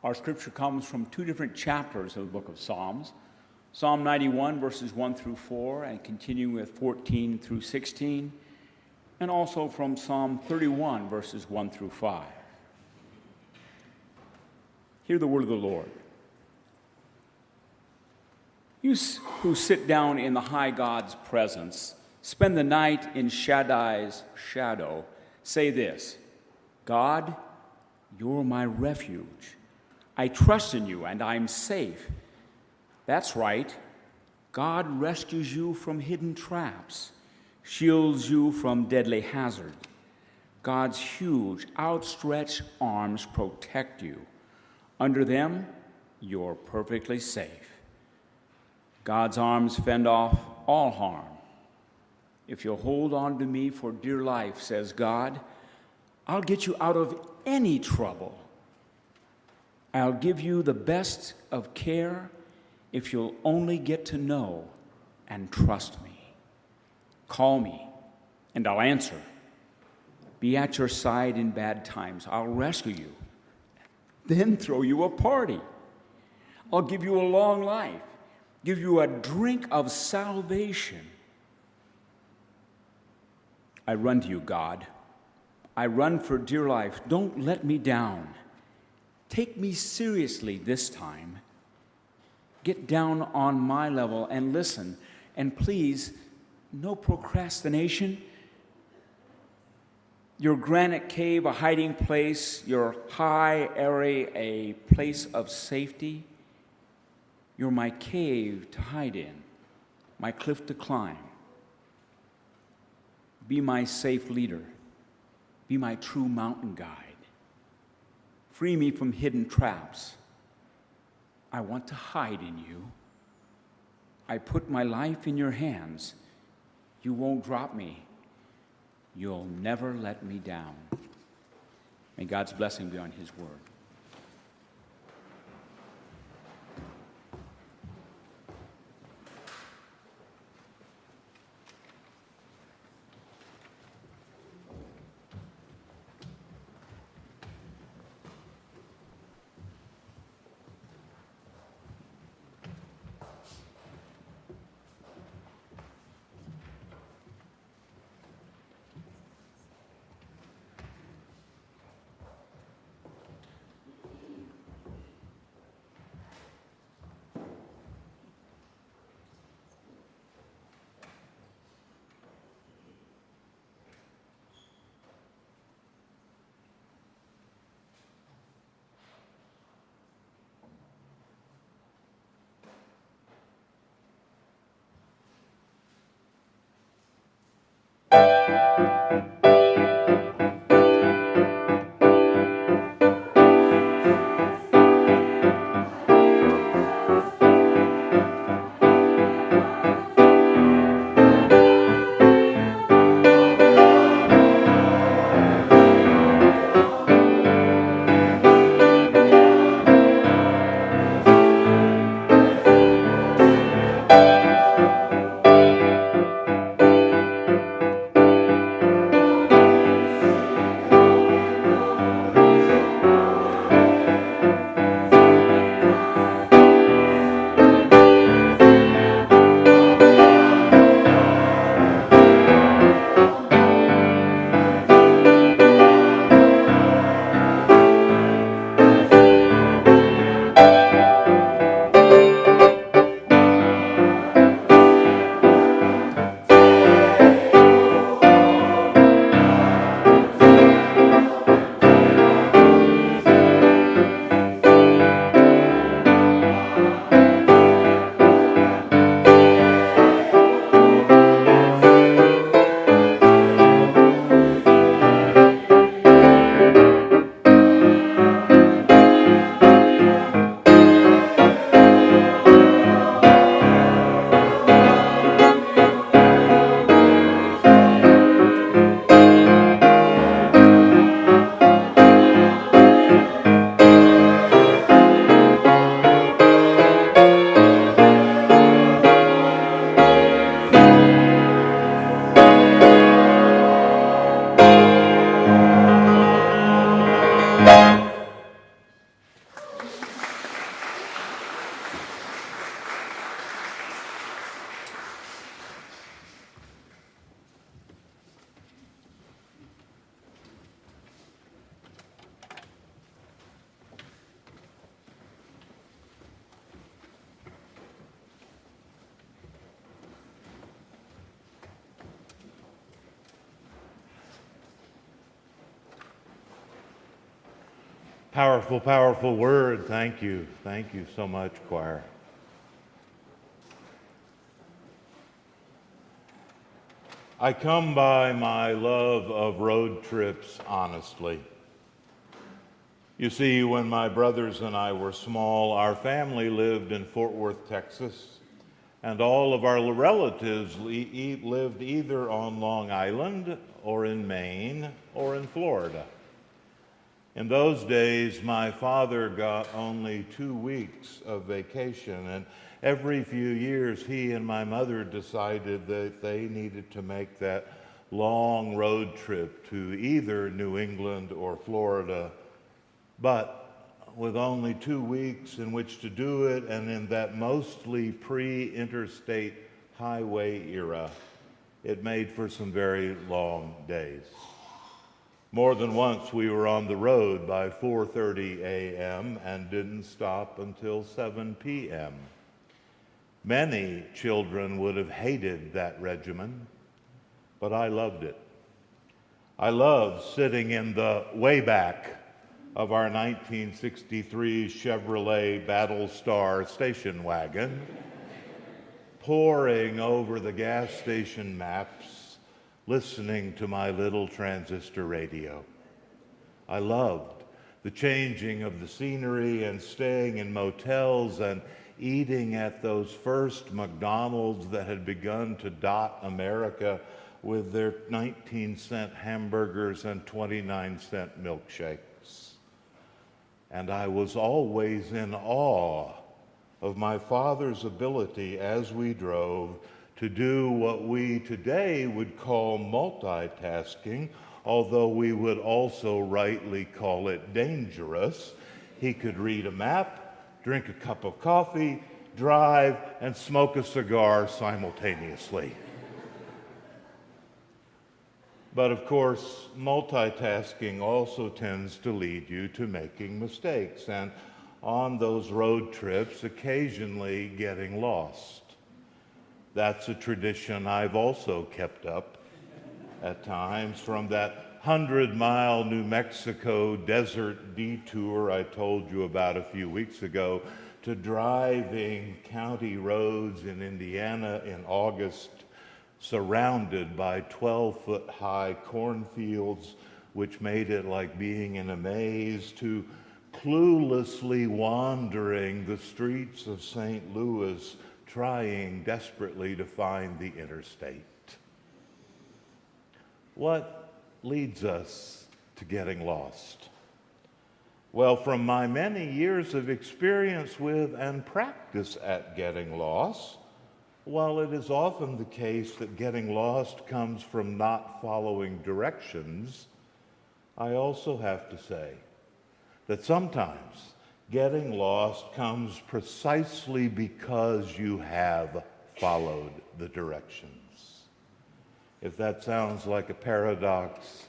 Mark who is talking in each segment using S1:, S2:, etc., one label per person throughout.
S1: Our scripture comes from two different chapters of the book of Psalms. Psalm 91, verses 1 through 4, and continuing with 14 through 16, and also from Psalm 31, verses 1 through 5. Hear the word of the Lord. You who sit down in the high God's presence, spend the night in Shaddai's shadow, say this: God, you're my refuge. I trust in you and I'm safe. That's right. God rescues you from hidden traps, shields you from deadly hazard. God's huge, outstretched arms protect you. Under them, you're perfectly safe. God's arms fend off all harm. If you'll hold on to me for dear life, says God, I'll get you out of any trouble. I'll give you the best of care if you'll only get to know and trust me. Call me, and I'll answer. Be at your side in bad times. I'll rescue you, then throw you a party. I'll give you a long life, give you a drink of salvation. I run to you, God. I run for dear life. Don't let me down. Take me seriously this time. Get down on my level and listen. And please, no procrastination. Your granite cave, a hiding place. Your high area, a place of safety. You're my cave to hide in, my cliff to climb. Be my safe leader. Be my true mountain guide. Free me from hidden traps. I want to hide in you. I put my life in your hands. You won't drop me. You'll never let me down. May God's blessing be on his word.
S2: Powerful, powerful word. Thank you. Thank you so much, choir. I come by my love of road trips honestly. You see, when my brothers and I were small, our family lived in Fort Worth, Texas, and all of our relatives lived either on Long Island or in Maine or in Florida. In those days, my father got only 2 weeks of vacation, and every few years he and my mother decided that they needed to make that long road trip to either New England or Florida. But with only 2 weeks in which to do it, and in that mostly pre-interstate highway era, it made for some very long days. More than once we were on the road by 4:30 a.m. and didn't stop until 7 p.m. Many children would have hated that regimen, but I loved it. I loved sitting in the way back of our 1963 Chevrolet Battlestar station wagon, poring over the gas station maps, listening to my little transistor radio. I loved the changing of the scenery and staying in motels and eating at those first McDonald's that had begun to dot America with their 19-cent hamburgers and 29-cent milkshakes. And I was always in awe of my father's ability as we drove to do what we today would call multitasking, although we would also rightly call it dangerous. He could read a map, drink a cup of coffee, drive, and smoke a cigar simultaneously. But of course, multitasking also tends to lead you to making mistakes, and on those road trips, occasionally getting lost. That's a tradition I've also kept up at times, from that 100-mile New Mexico desert detour I told you about a few weeks ago to driving county roads in Indiana in August, surrounded by 12-foot-high cornfields, which made it like being in a maze, to cluelessly wandering the streets of St. Louis, trying desperately to find the interstate. What leads us to getting lost? Well, from my many years of experience with and practice at getting lost, while it is often the case that getting lost comes from not following directions, I also have to say that sometimes getting lost comes precisely because you have followed the directions. If that sounds like a paradox,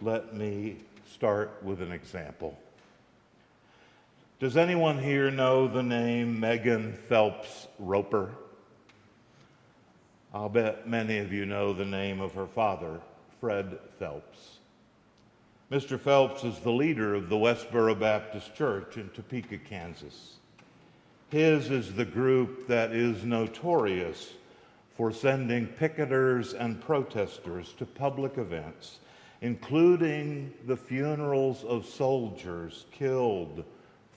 S2: let me start with an example. Does anyone here know the name Megan Phelps Roper? I'll bet many of you know the name of her father, Fred Phelps. Mr. Phelps is the leader of the Westboro Baptist Church in Topeka, Kansas. His is the group that is notorious for sending picketers and protesters to public events, including the funerals of soldiers killed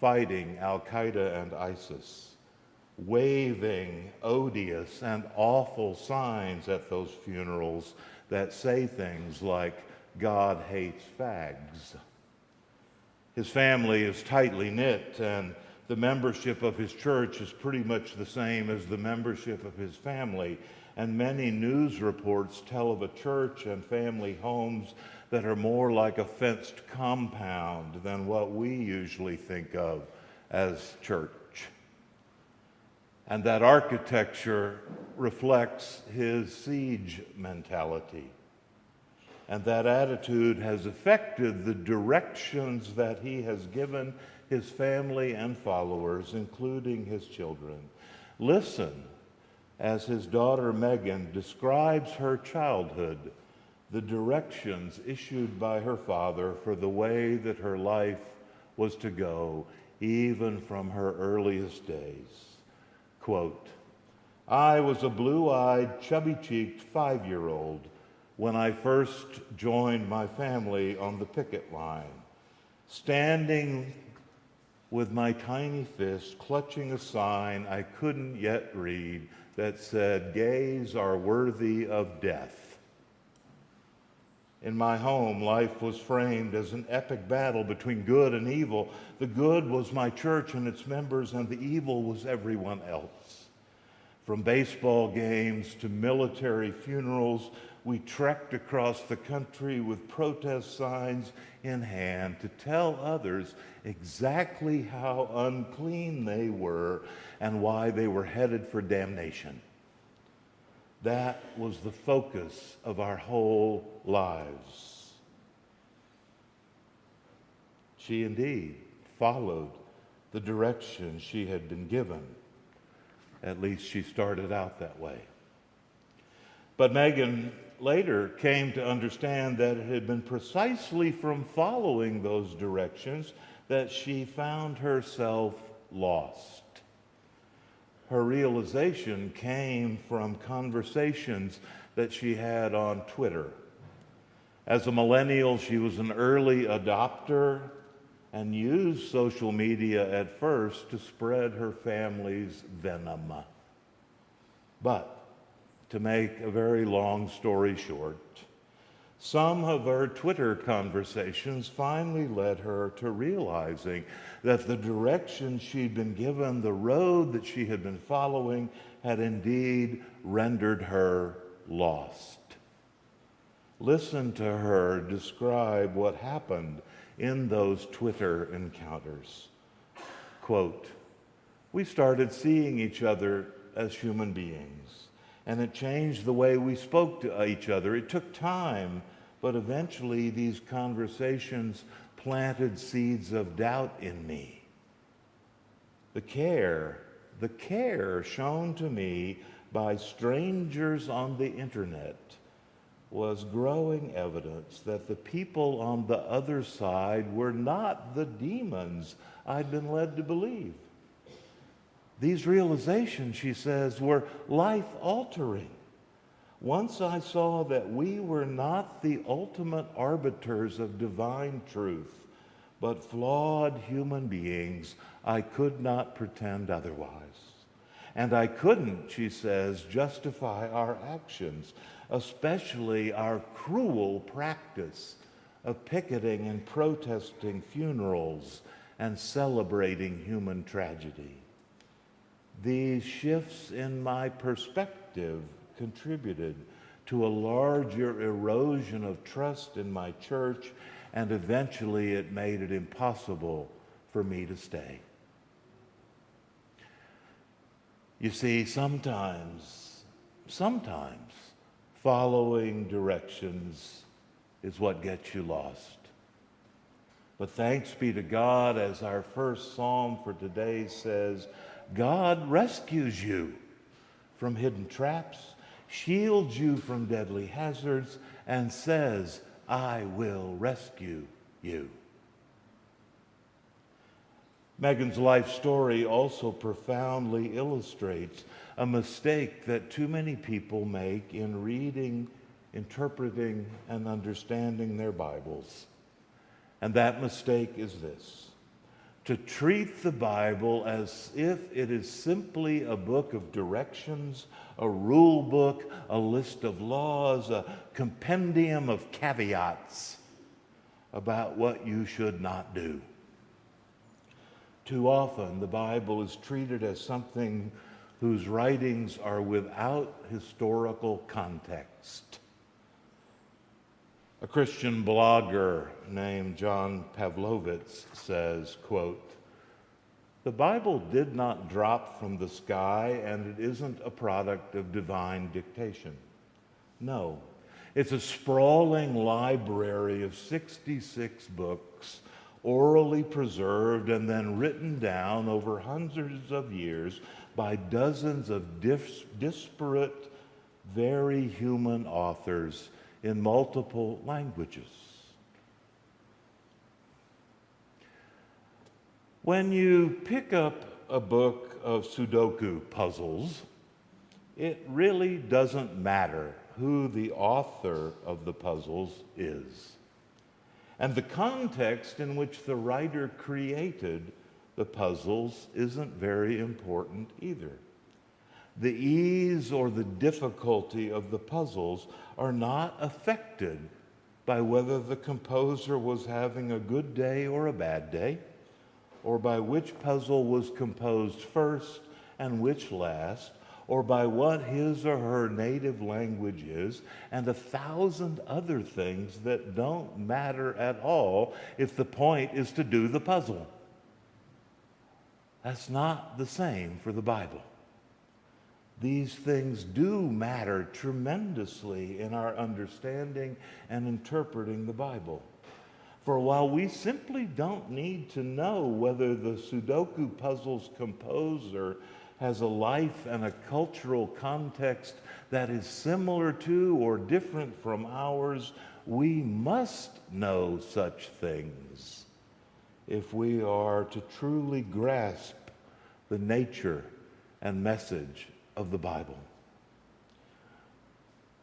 S2: fighting Al-Qaeda and ISIS, waving odious and awful signs at those funerals that say things like, "God hates fags." His family is tightly knit, and the membership of his church is pretty much the same as the membership of his family. And many news reports tell of a church and family homes that are more like a fenced compound than what we usually think of as church. And that architecture reflects his siege mentality. And that attitude has affected the directions that he has given his family and followers, including his children. Listen as his daughter Megan describes her childhood, the directions issued by her father for the way that her life was to go even from her earliest days. Quote, I was a blue-eyed, chubby-cheeked 5-year-old when I first joined my family on the picket line, standing with my tiny fist clutching a sign I couldn't yet read that said, gays are worthy of death. In my home, life was framed as an epic battle between good and evil. The good was my church and its members, and the evil was everyone else. From baseball games to military funerals, we trekked across the country with protest signs in hand to tell others exactly how unclean they were and why they were headed for damnation. That was the focus of our whole lives. She indeed followed the direction she had been given. At least she started out that way. But Megan later came to understand that it had been precisely from following those directions that she found herself lost. Her realization came from conversations that she had on Twitter. As a millennial, she was an early adopter and used social media at first to spread her family's venom. But to make a very long story short, some of her Twitter conversations finally led her to realizing that the direction she'd been given, the road that she had been following, had indeed rendered her lost. Listen to her describe what happened in those Twitter encounters. Quote, we started seeing each other as human beings, and it changed the way we spoke to each other. It took time, but eventually these conversations planted seeds of doubt in me. The care shown to me by strangers on the internet was growing evidence that the people on the other side were not the demons I'd been led to believe. These realizations, she says, were life-altering. Once I saw that we were not the ultimate arbiters of divine truth, but flawed human beings, I could not pretend otherwise. And I couldn't, she says, justify our actions, especially our cruel practice of picketing and protesting funerals and celebrating human tragedy. These shifts in my perspective contributed to a larger erosion of trust in my church, and eventually it made it impossible for me to stay. You see, sometimes following directions is what gets you lost. But thanks be to God, as our first psalm for today says, God rescues you from hidden traps, shields you from deadly hazards, and says, I will rescue you. Megan's life story also profoundly illustrates a mistake that too many people make in reading, interpreting, and understanding their Bibles. And that mistake is this: to treat the Bible as if it is simply a book of directions, a rule book, a list of laws, a compendium of caveats about what you should not do. Too often, the Bible is treated as something whose writings are without historical context. A Christian blogger named John Pavlovitz says, quote, the Bible did not drop from the sky, and it isn't a product of divine dictation. No, it's a sprawling library of 66 books, orally preserved and then written down over hundreds of years by dozens of disparate, very human authors in multiple languages. When you pick up a book of Sudoku puzzles, it really doesn't matter who the author of the puzzles is. And the context in which the writer created the puzzles isn't very important either. The ease or the difficulty of the puzzles are not affected by whether the composer was having a good day or a bad day, or by which puzzle was composed first and which last, or by what his or her native language is, and 1,000 other things that don't matter at all if the point is to do the puzzle. That's not the same for the Bible. These things do matter tremendously in our understanding and interpreting the Bible. For while we simply don't need to know whether the Sudoku puzzle's composer has a life and a cultural context that is similar to or different from ours, we must know such things if we are to truly grasp the nature and message of the Bible.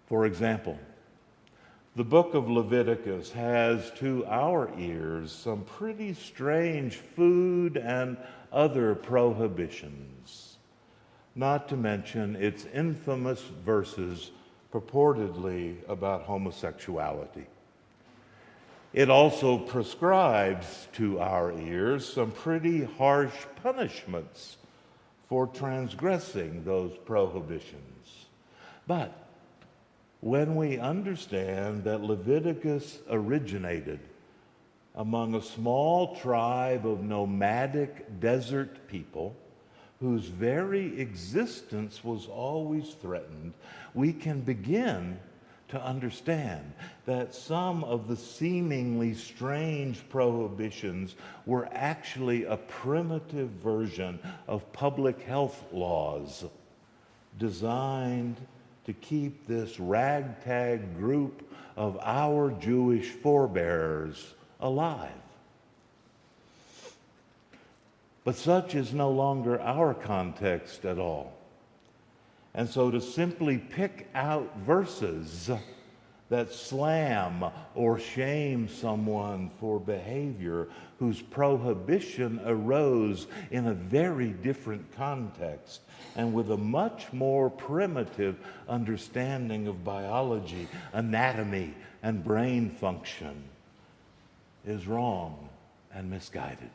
S2: For example, the book of Leviticus has, to our ears, some pretty strange food and other prohibitions, not to mention its infamous verses purportedly about homosexuality. It also prescribes, to our ears, some pretty harsh punishments for transgressing those prohibitions. But when we understand that Leviticus originated among a small tribe of nomadic desert people whose very existence was always threatened, we can begin to understand that some of the seemingly strange prohibitions were actually a primitive version of public health laws designed to keep this ragtag group of our Jewish forebears alive. But such is no longer our context at all. And so to simply pick out verses that slam or shame someone for behavior whose prohibition arose in a very different context and with a much more primitive understanding of biology, anatomy, and brain function is wrong and misguided.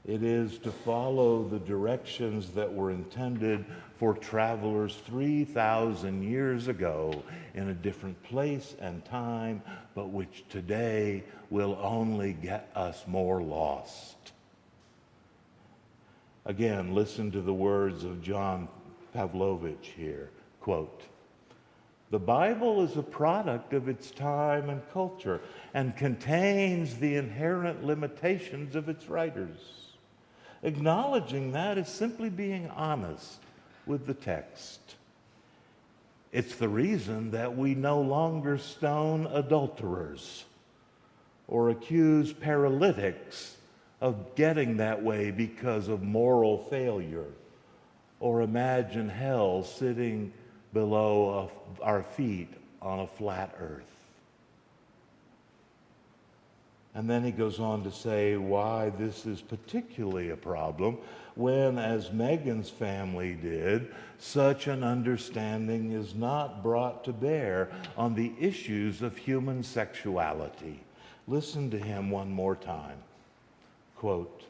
S2: It is to follow the directions that were intended for travelers 3,000 years ago in a different place and time, but which today will only get us more lost. Again, listen to the words of John Pavlovich here, quote, "The Bible is a product of its time and culture and contains the inherent limitations of its writers. Acknowledging that is simply being honest with the text. It's the reason that we no longer stone adulterers or accuse paralytics of getting that way because of moral failure or imagine hell sitting below our feet on a flat earth." And then he goes on to say why this is particularly a problem when, as Megan's family did, such an understanding is not brought to bear on the issues of human sexuality. Listen to him one more time. Quote,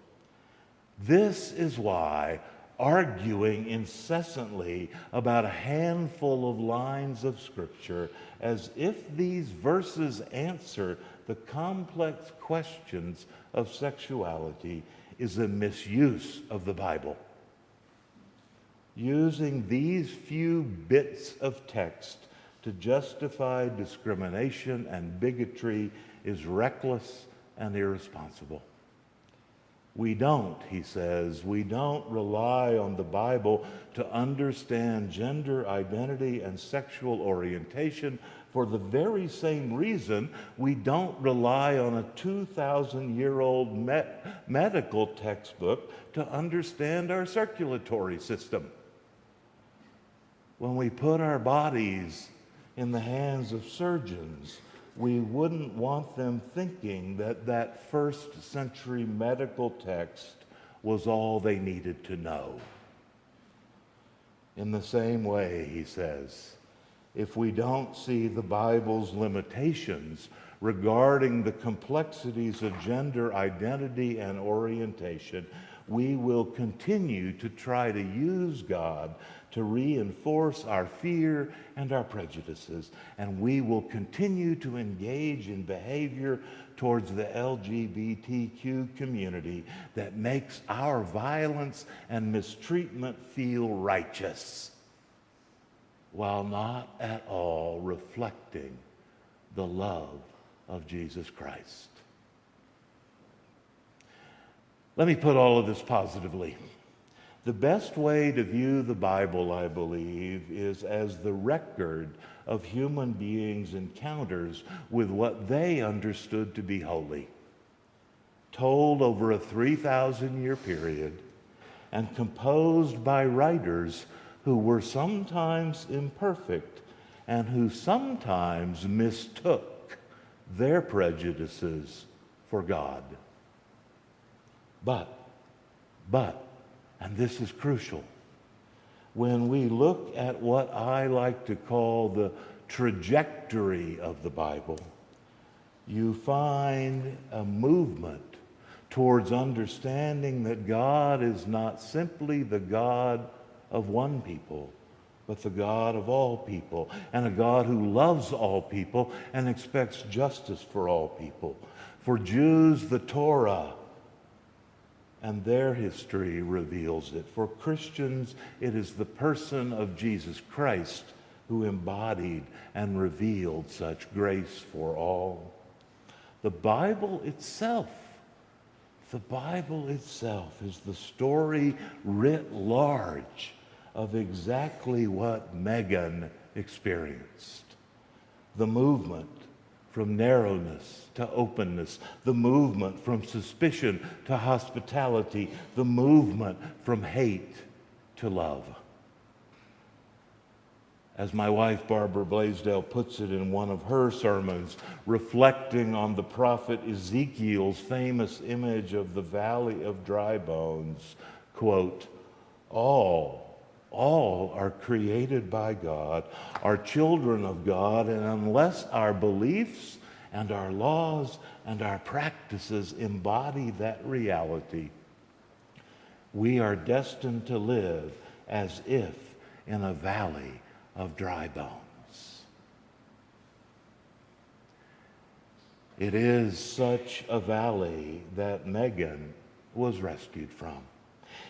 S2: "This is why arguing incessantly about a handful of lines of Scripture as if these verses answer the complex questions of sexuality is a misuse of the Bible. Using these few bits of text to justify discrimination and bigotry is reckless and irresponsible. We don't," he says, "we don't rely on the Bible to understand gender identity and sexual orientation for the very same reason we don't rely on a 2,000-year-old medical textbook to understand our circulatory system. When we put our bodies in the hands of surgeons, we wouldn't want them thinking that that first century medical text was all they needed to know. In the same way, he says, if we don't see the Bible's limitations regarding the complexities of gender identity and orientation, we will continue to try to use God to reinforce our fear and our prejudices, and we will continue to engage in behavior towards the LGBTQ community that makes our violence and mistreatment feel righteous, while not at all reflecting the love of Jesus Christ. Let me put all of this positively. The best way to view the Bible, I believe, is as the record of human beings' encounters with what they understood to be holy, told over a 3,000-year period, and composed by writers who were sometimes imperfect and who sometimes mistook their prejudices for God. But, and this is crucial, when we look at what I like to call the trajectory of the Bible, you find a movement towards understanding that God is not simply the God of one people, but the God of all people, and a God who loves all people and expects justice for all people. For Jews, the Torah and their history reveals it. For Christians, it is the person of Jesus Christ who embodied and revealed such grace for all. The Bible itself is the story writ large of exactly what Megan experienced. The movement from narrowness to openness, the movement from suspicion to hospitality, the movement from hate to love. As my wife, Barbara Blaisdell, puts it in one of her sermons, reflecting on the prophet Ezekiel's famous image of the valley of dry bones, quote, all are created by God, are children of God, and unless our beliefs and our laws and our practices embody that reality, we are destined to live as if in a valley of dry bones. It is such a valley that Megan was rescued from.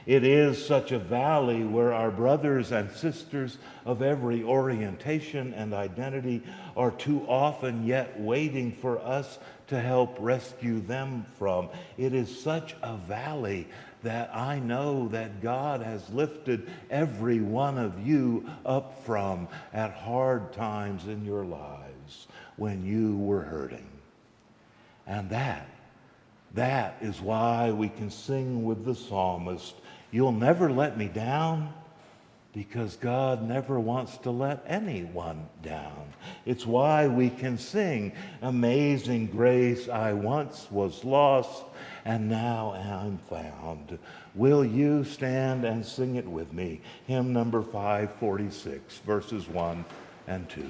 S2: It is such a valley where our brothers and sisters of every orientation and identity are too often yet waiting for us to help rescue them from. It is such a valley that I know that God has lifted every one of you up from at hard times in your lives when you were hurting. And that is why we can sing with the psalmist, "You'll never let me down," because God never wants to let anyone down. It's why we can sing, "Amazing grace, I once was lost, and now am found." Will you stand and sing it with me? Hymn number 546, verses 1 and 2.